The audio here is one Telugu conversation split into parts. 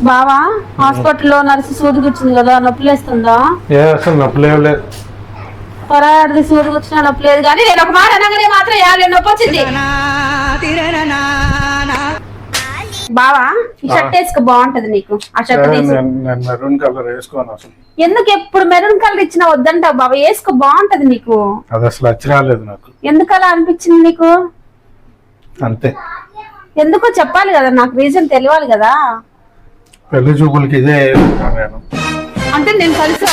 బావా హాస్పిటల్లో నర్సు సూది కూర్చుంది కదా, నొప్పి లేస్తుందా? అసలు నొప్పి లేదు. పొరాడిది సూది కూర్చున్నా నొప్పి లేదు, కానీ నేను ఒక మాట అనగానే మాత్రం నొప్పి వచ్చింది. బావా ఈ షర్ట్ వేసుకో, బాగుంటది నీకు. ఆ షర్ట్ మెరూన్ కలర్ వేసుకోను అసలు. ఎందుకు ఎప్పుడు మెరూన్ కలర్ ఇచ్చినా వద్దంటావు బాబా? వేసుకో, బాగుంటది నీకు. అది అసలు వచ్చి రాలేదు నాకు. ఎందుకు అలా అనిపించింది నీకు? అంతే. ఎందుకో చెప్పాలి కదా, నాకు రీజన్ తెలియాలి కదా. పెళ్లి చూపులకి ఇదే నేను. అంటే నేను కలిసి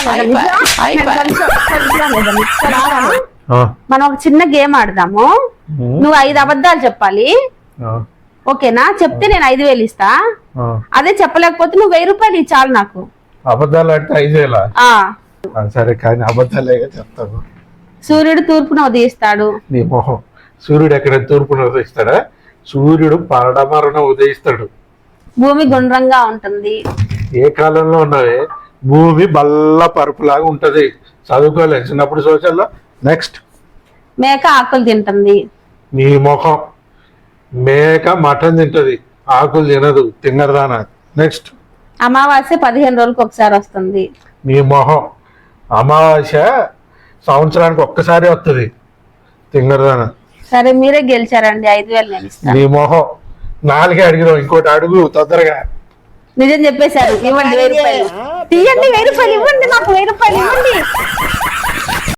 మనం ఒక చిన్న గేమ్ ఆడదాము. నువ్వు 5 అబద్ధాలు చెప్పాలి, ఓకేనా? చెప్తే నేను 5,000 ఇస్తా. అదే చెప్పలేకపోతే నువ్వు 1000 రూపాయలు ఇచ్చి చాలు నాకు. అబద్ధాలు అంటే 5,000? సరే, కానీ అబద్ధాలే చెప్తాను. సూర్యుడు తూర్పున ఉదయిస్తాడు. నీ మొహం. సూర్యుడు ఎక్కడ తూర్పున ఉదయిస్తాడా? సూర్యుడు పడమరన ఉదయిస్తాడు. భూమి గుండ్రంగా ఉంటుంది. ఏ కాలంలో ఉన్నవే? భూమి బల్ల పరుపులాగా ఉంటది. చదువుకోలేదు చిన్నప్పుడు సోషల్లో. నెక్స్ట్. మేక ఆకులు తింటుంది. నీ ముఖం. మేక మటన్ తింటది, ఆకులు తినదు, తింగరదానా. నెక్స్ట్. అమావాస్య 15 రోజులకు ఒకసారి వస్తుంది. నీ మొహం. అమావాస్య సంవత్సరానికి ఒక్కసారి వస్తుంది, తింగరదానా. సరే, మీరే గెలిచారండి, 5,000 నేను ఇస్తాను. నీ మొహం. 4 అడిగినావు, ఇంకోటి అడుగు తొందరగా. నిజం చెప్పేశారు. ఇవ్వండి 1000 రూపాయలు. తీయండి, 1000 రూపాయలు ఇవ్వండి, నాకు 1000 రూపాయలు ఇవ్వండి.